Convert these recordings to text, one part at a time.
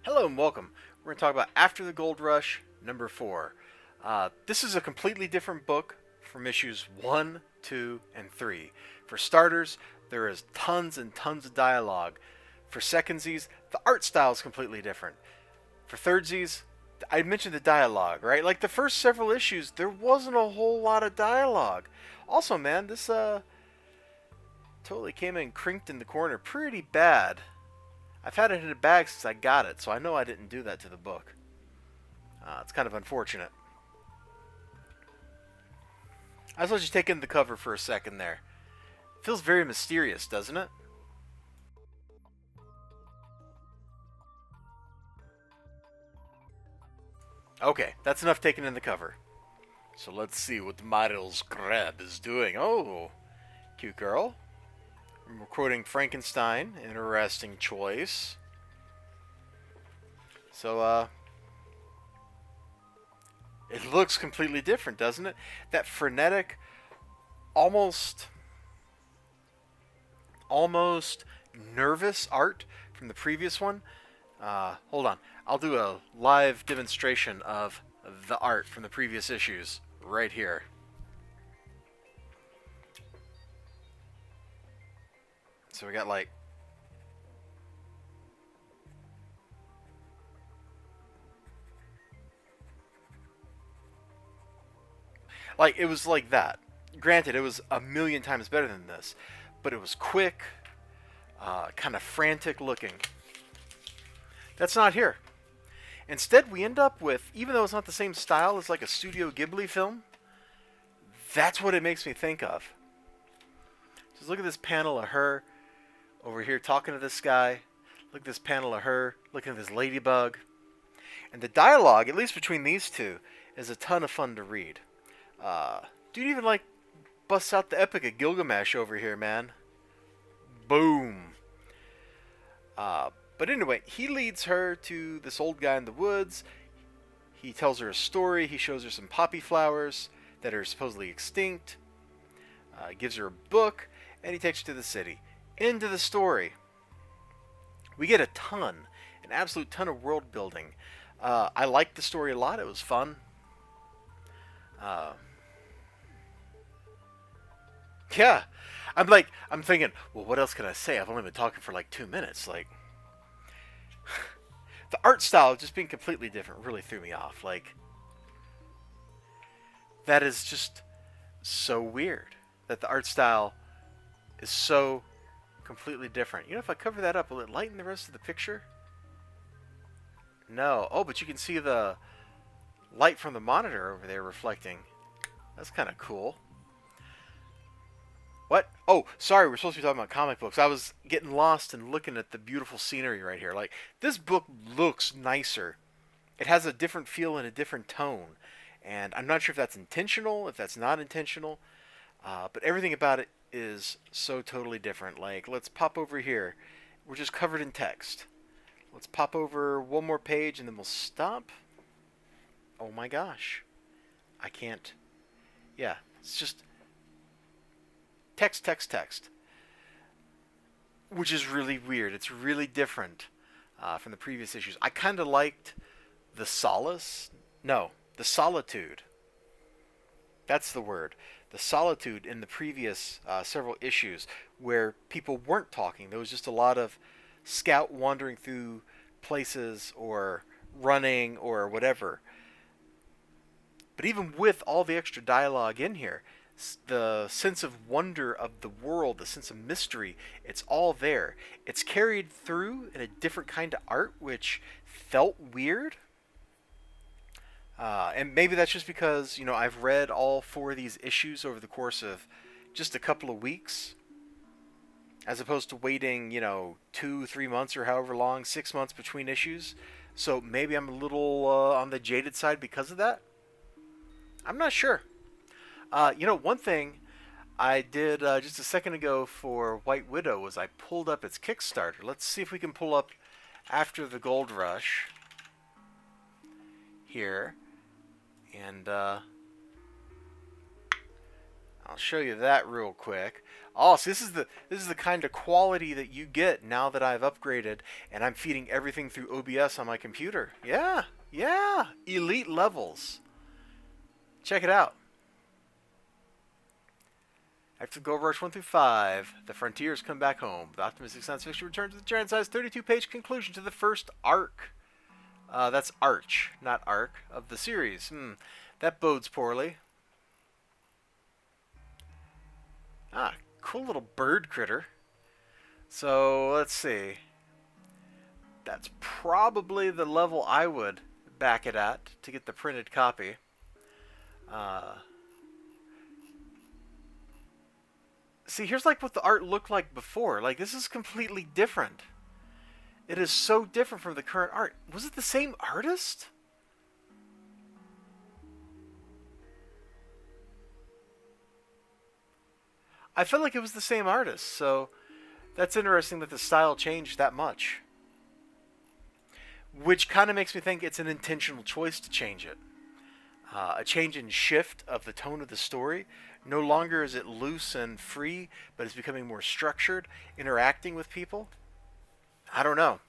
Hello and welcome. We're going to talk about After the Gold Rush, number 4. This is a completely different book from issues 1, 2, and 3. For starters, there is tons and tons of dialogue. For secondsies, the art style is completely different. For thirdsies, I mentioned the dialogue, right? Like the first several issues, there wasn't a whole lot of dialogue. Also, man, this totally came in crinked in the corner pretty bad. I've had it in a bag since I got it, so I know I didn't do that to the book. It's kind of unfortunate. I just let you take in the cover for a second there. It feels very mysterious, doesn't it? Okay, that's enough taking in the cover. So let's see what Miles Greb is doing. Oh, cute girl. We're quoting Frankenstein. Interesting choice. So, it looks completely different, doesn't it? That frenetic, almost almost nervous art from the previous one. Hold on. I'll do a live demonstration of the art from the previous issues right here. So we got like it was like that. Granted, it was a million times better than this, but it was quick, kind of frantic looking. That's not here. Instead, we end up with, even though it's not the same style as like a Studio Ghibli film, that's what it makes me think of. Just look at this panel of her over here talking to this guy. Look at this panel of her looking at this ladybug. And the dialogue, at least between these two, is a ton of fun to read. Dude even like busts out the Epic of Gilgamesh over here, man. Boom. But anyway, he leads her to this old guy in the woods. He tells her a story. He shows her some poppy flowers that are supposedly extinct. Gives her a book, and he takes her to the city. Into the story. We get a ton, an absolute ton of world building. I liked the story a lot. It was fun. Uh, yeah, I'm thinking, well, what else can I say? I've only been talking for like 2 minutes. Like, the art style just being completely different really threw me off. Like, that is just so weird that the art style is so completely different. You know, if I cover that up, will it lighten the rest of the picture? No. Oh, but you can see the light from the monitor over there reflecting. That's kind of cool. What? Oh, sorry, we're supposed to be talking about comic books. I was getting lost and looking at the beautiful scenery right here. Like, this book looks nicer. It has a different feel and a different tone. And I'm not sure if that's intentional, if that's not intentional. But everything about it is so totally different. Like, let's pop over here. We're just covered in text. Let's pop over one more page and then we'll stop. Oh my gosh. I can't. Yeah, it's just text, text, text. Which is really weird. It's really different from the previous issues. I kind of liked the solace. No, the solitude. That's the word. The solitude in the previous several issues where people weren't talking. There was just a lot of Scout wandering through places or running or whatever. But even with all the extra dialogue in here, the sense of wonder of the world, the sense of mystery, it's all there. It's carried through in a different kind of art, which felt weird. And maybe that's just because, you know, I've read all 4 of these issues over the course of just a couple of weeks, as opposed to waiting, you know, 2, 3 months or however long, 6 months between issues. So maybe I'm a little on the jaded side because of that. I'm not sure. You know, one thing I did just a second ago for White Widow was I pulled up its Kickstarter. Let's see if we can pull up After the Gold Rush here. And I'll I'll show you that real quick. Oh, so this is the kind of quality that you get now that I've upgraded and I'm feeding everything through OBS on my computer. Yeah, yeah, elite levels. Check it out. After Gold Rush 1 through 5, the Frontiers come back home. The optimistic science fiction returns with a giant-sized 32-page conclusion to the first arc. That's Arch, not Arc, of the series. That bodes poorly. Ah, cool little bird critter. So, let's see. That's probably the level I would back it at to get the printed copy. See, here's like what the art looked like before. Like, this is completely different. It is so different from the current art. Was it the same artist? I felt like it was the same artist, so that's interesting that the style changed that much. Which kind of makes me think it's an intentional choice to change it. A change in shift of the tone of the story. No longer is it loose and free, but it's becoming more structured, interacting with people. I don't know.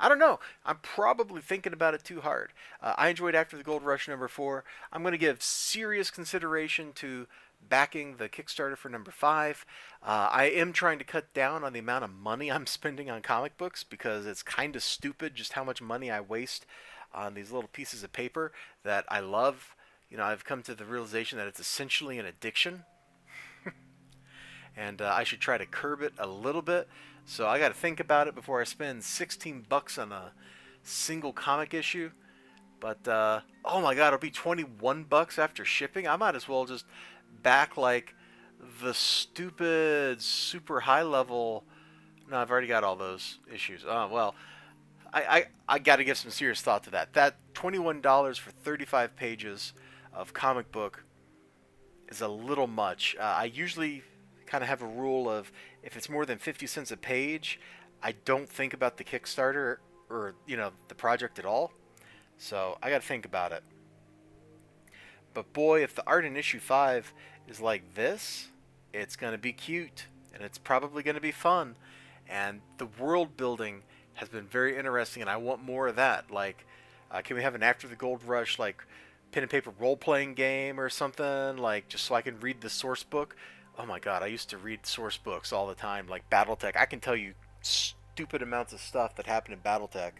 I don't know. I'm probably thinking about it too hard. I enjoyed After the Gold Rush #4. I'm going to give serious consideration to backing the Kickstarter for #5. I am trying to cut down on the amount of money I'm spending on comic books because it's kind of stupid just how much money I waste on these little pieces of paper that I love. You know, I've come to the realization that it's essentially an addiction. And I should try to curb it a little bit. So I got to think about it before I spend 16 bucks on a single comic issue. But oh my god, it'll be 21 bucks after shipping. I might as well just back like the stupid super high level. No, I've already got all those issues. Oh well, I got to give some serious thought to that. That $21 for 35 pages of comic book is a little much. I usually kind of have a rule of if it's more than 50 cents a page, I don't think about the Kickstarter or, you know, the project at all. So I got to think about it. But boy, if the art in issue 5 is like this, it's going to be cute and it's probably going to be fun. And the world building has been very interesting and I want more of that. Like, can we have an After the Gold Rush, like, pen and paper role-playing game or something? Like, just so I can read the source book. Oh my god, I used to read source books all the time, like Battletech. I can tell you stupid amounts of stuff that happened in Battletech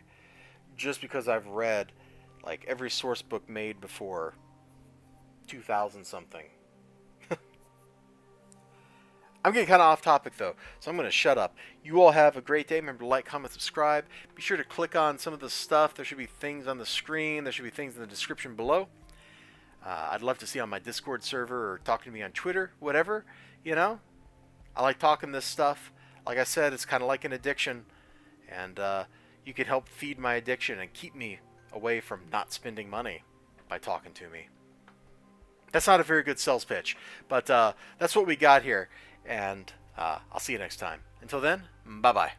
just because I've read like every source book made before 2000 something. I'm getting kind of off topic though, so I'm going to shut up. You all have a great day. Remember to like, comment, subscribe. Be sure to click on some of the stuff. There should be things on the screen. There should be things in the description below. I'd love to see you on my Discord server or talking to me on Twitter, whatever, you know. I like talking this stuff. Like I said, it's kind of like an addiction, and you can help feed my addiction and keep me away from not spending money by talking to me. That's not a very good sales pitch, but that's what we got here, and I'll see you next time. Until then, bye-bye.